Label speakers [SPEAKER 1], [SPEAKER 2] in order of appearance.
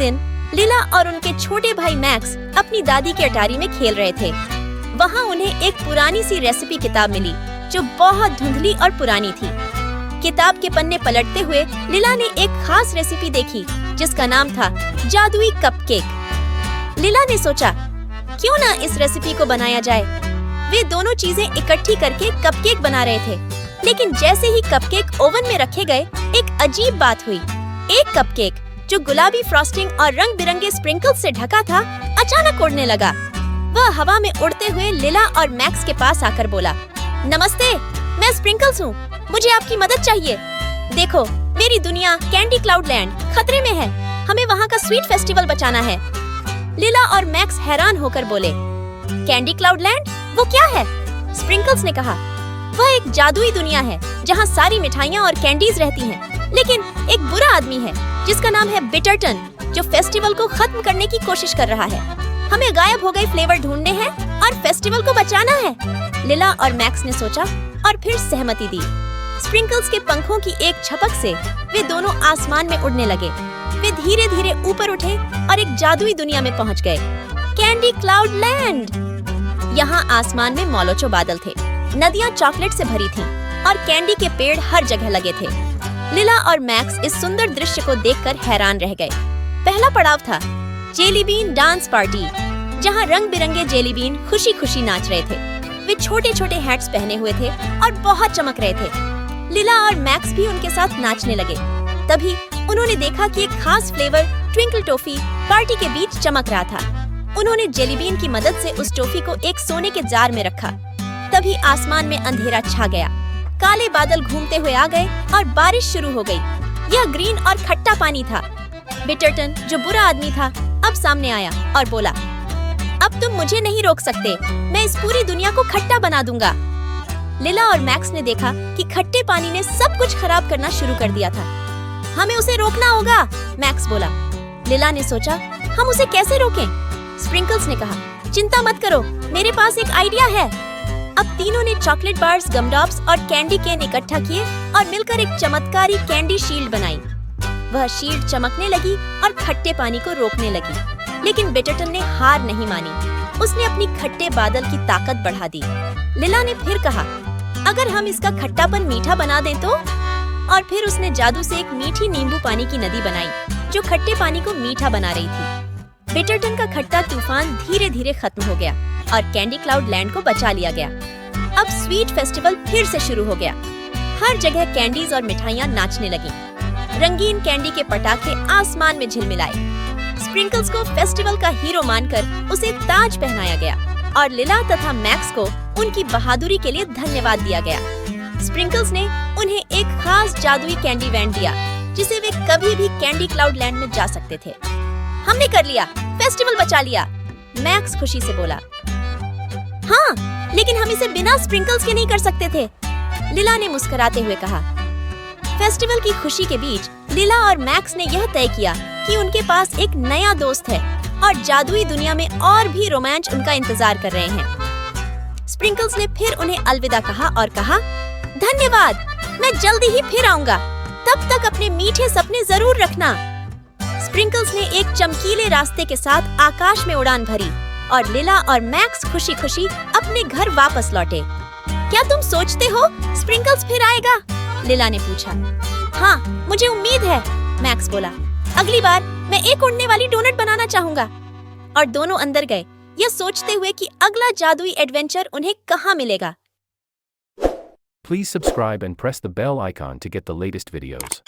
[SPEAKER 1] दिन लीला और उनके छोटे भाई मैक्स अपनी दादी के अटारी में खेल रहे थे। वहाँ उन्हें एक पुरानी सी रेसिपी किताब मिली जो बहुत धुंधली और पुरानी थी। किताब के पन्ने पलटते हुए लीला ने एक खास रेसिपी देखी जिसका नाम था जादुई कपकेक। लीला ने सोचा क्यों ना इस रेसिपी को बनाया जाए। वे दोनों चीजें इकट्ठी करके कपकेक बना रहे थे, लेकिन जैसे ही कपकेक ओवन में रखे गए एक अजीब बात हुई। एक कपकेक जो गुलाबी फ्रॉस्टिंग और रंग बिरंगे स्प्रिंकल्स से ढका था अचानक उड़ने लगा। वह हवा में उड़ते हुए लीला और मैक्स के पास आकर बोला, नमस्ते, मैं स्प्रिंकल्स हूँ, मुझे आपकी मदद चाहिए। देखो, मेरी दुनिया कैंडी क्लाउड लैंड खतरे में है, हमें वहाँ का स्वीट फेस्टिवल बचाना है। लीला और मैक्स हैरान होकर बोले, कैंडी क्लाउड लैंड, वो क्या है? स्प्रिंकल्स ने कहा, वह एक जादुई दुनिया है जहाँ सारी मिठाइयाँ और कैंडीज रहती हैं। लेकिन एक बुरा आदमी है जिसका नाम है बिटरटन, जो फेस्टिवल को खत्म करने की कोशिश कर रहा है। हमें गायब हो गए फ्लेवर ढूंढने हैं और फेस्टिवल को बचाना है। लीला और मैक्स ने सोचा और फिर सहमति दी। स्प्रिंकल्स के पंखों की एक झपक से वे दोनों आसमान में उड़ने लगे। वे धीरे धीरे ऊपर उठे और एक जादुई दुनिया में पहुंच गए, कैंडी क्लाउड लैंड। यहाँ आसमान में मौलोचो बादल थे, नदियाँ चॉकलेट से भरी थीं और कैंडी के पेड़ हर जगह लगे थे। लीला और मैक्स इस सुंदर दृश्य को देखकर हैरान रह गए। पहला पड़ाव था जेली बीन डांस पार्टी, जहाँ रंग बिरंगे जेली बीन खुशी खुशी नाच रहे थे। वे छोटे छोटे हैट्स पहने हुए थे और बहुत चमक रहे थे। लीला और मैक्स भी उनके साथ नाचने लगे। तभी उन्होंने देखा कि एक खास फ्लेवर ट्विंकल टॉफी पार्टी के बीच चमक रहा था। उन्होंने जेली बीन की मदद से उस टॉफी को एक सोने के जार में रखा। तभी आसमान में अंधेरा छा गया, काले बादल घूमते हुए आ गए और बारिश शुरू हो गई। यह ग्रीन और खट्टा पानी था। बिटरटन, जो बुरा आदमी था, अब सामने आया और बोला, अब तुम मुझे नहीं रोक सकते, मैं इस पूरी दुनिया को खट्टा बना दूंगा। लीला और मैक्स ने देखा कि खट्टे पानी ने सब कुछ खराब करना शुरू कर दिया था। हमें उसे रोकना होगा, मैक्स बोला। लीला ने सोचा, हम उसे कैसे रोकें? स्प्रिंकल्स ने कहा, चिंता मत करो, मेरे पास एक आइडिया है। अब तीनों ने चॉकलेट बार्स, गमड्रॉप्स और कैंडी केन इकट्ठा किए और मिलकर एक चमत्कारी कैंडी शील्ड बनाई। वह शील्ड चमकने लगी और खट्टे पानी को रोकने लगी। लेकिन बिटरटन ने हार नहीं मानी। उसने अपनी खट्टे बादल की ताकत बढ़ा दी। लीला ने फिर कहा, अगर हम इसका खट्टापन मीठा बना दें तो? और फिर उसने जादू से एक मीठी नींबू पानी की नदी बनाई जो खट्टे पानी को मीठा बना रही थी। बिटरटन का खट्टा तूफान धीरे धीरे खत्म हो गया और कैंडी क्लाउड लैंड को बचा लिया गया। अब स्वीट फेस्टिवल फिर से शुरू हो गया। हर जगह कैंडीज और मिठाइयाँ नाचने लगी। रंगीन कैंडी के पटाखे आसमान में झिलमिलाए। स्प्रिंकल्स को फेस्टिवल का हीरो मानकर उसे ताज पहनाया गया और लीला तथा मैक्स को उनकी बहादुरी के लिए धन्यवाद दिया गया। स्प्रिंकल्स ने उन्हें एक खास जादुई कैंडी वैन दिया जिसे वे कभी भी कैंडी क्लाउड लैंड में जा सकते थे। हमने कर लिया, फेस्टिवल बचा लिया, मैक्स खुशी से बोला। हाँ, लेकिन हम इसे बिना स्प्रिंकल्स के नहीं कर सकते थे, लीला ने मुस्कुराते हुए कहा। फेस्टिवल की खुशी के बीच लीला और मैक्स ने यह तय किया कि उनके पास एक नया दोस्त है और जादुई दुनिया में और भी रोमांच उनका इंतजार कर रहे हैं। स्प्रिंकल्स ने फिर उन्हें अलविदा कहा और कहा, धन्यवाद, मैं जल्दी ही फिर आऊंगा, तब तक अपने मीठे सपने जरूर रखना। स्प्रिंकल्स ने एक चमकीले रास्ते के साथ आकाश में उड़ान भरी और लीला और मैक्स खुशी खुशी अपने घर वापस लौटे। क्या तुम सोचते हो स्प्रिंकल्स फिर आएगा? लीला ने पूछा। हाँ, मुझे उम्मीद है, मैक्स बोला। अगली बार मैं एक उड़ने वाली डोनट बनाना चाहूंगा। और दोनों अंदर गए, यह सोचते हुए कि अगला जादुई एडवेंचर उन्हें कहाँ मिलेगा।
[SPEAKER 2] Please subscribe and press the bell icon to get the latest videos.